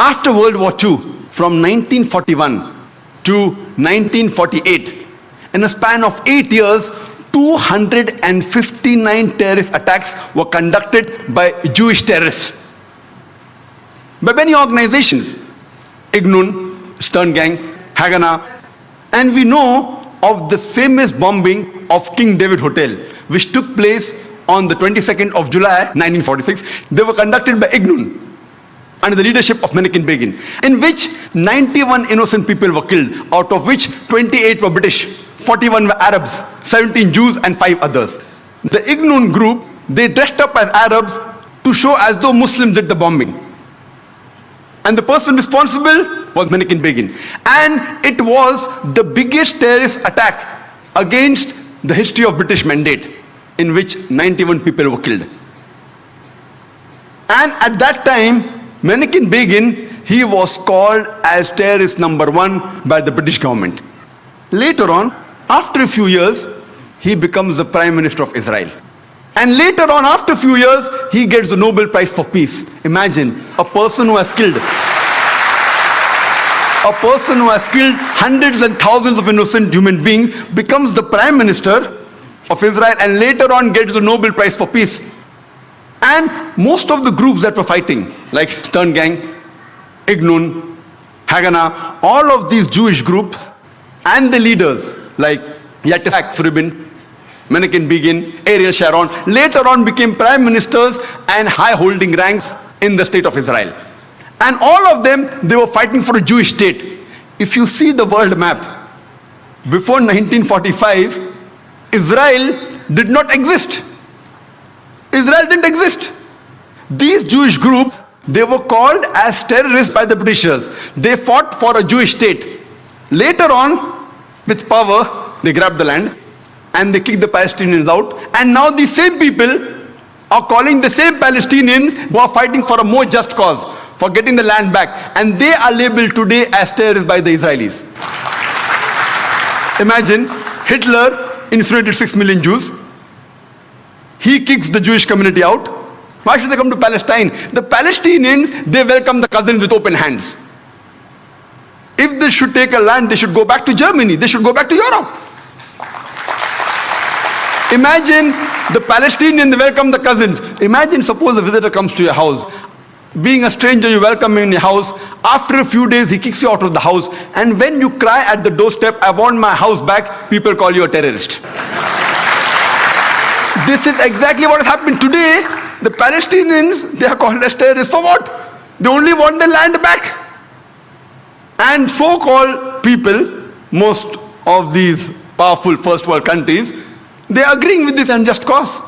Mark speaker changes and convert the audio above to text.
Speaker 1: After World War II, from 1941 to 1948, in a span of 8 years, 259 terrorist attacks were conducted by Jewish terrorists. By many organizations, Ignun, Stern Gang, Haganah, and we know of the famous bombing of King David Hotel, which took place on the 22nd of July 1946. They were conducted by Ignun under the leadership of Menachem Begin, in which 91 innocent people were killed, out of which 28 were British, 41 were Arabs, 17 Jews and 5 others. The Ignun group, they dressed up as Arabs to show as though Muslims did the bombing. And the person responsible was Menachem Begin. And it was the biggest terrorist attack against the history of British Mandate, in which 91 people were killed. And at that time, Menachem Begin, he was called as terrorist number 1 by the British government. Later on, after a few years, he becomes the Prime Minister of Israel. And later on, after a few years, he gets the Nobel Prize for Peace. Imagine, a person who has killed hundreds and thousands of innocent human beings becomes the Prime Minister of Israel and later on gets the Nobel Prize for Peace. And most of the groups that were fighting, like Stern Gang, Ignun, Haganah, all of these Jewish groups and the leaders like Yitzhak Rabin, Menachem Begin, Ariel Sharon, later on became prime ministers and high-holding ranks in the state of Israel. And all of them, they were fighting for a Jewish state. If you see the world map, before 1945, Israel did not exist. Israel didn't exist. These Jewish groups, they were called as terrorists by the Britishers. They fought for a Jewish state. Later on, with power, they grabbed the land and they kicked the Palestinians out. And now these same people are calling the same Palestinians who are fighting for a more just cause, for getting the land back. And they are labeled today as terrorists by the Israelis. Imagine, Hitler incinerated 6 million Jews. He kicks the Jewish community out. Why should they come to Palestine? The Palestinians, they welcome the cousins with open hands. If they should take a land, they should go back to Germany. They should go back to Europe. Imagine the Palestinian, they welcome the cousins. Imagine, suppose a visitor comes to your house. Being a stranger, you welcome him in your house. After a few days, he kicks you out of the house. And when you cry at the doorstep, I want my house back, people call you a terrorist. This is exactly what has happened today. The Palestinians, they are called as terrorists. For what? They only want their land back. And so-called people, most of these powerful first world countries, they are agreeing with this unjust cause.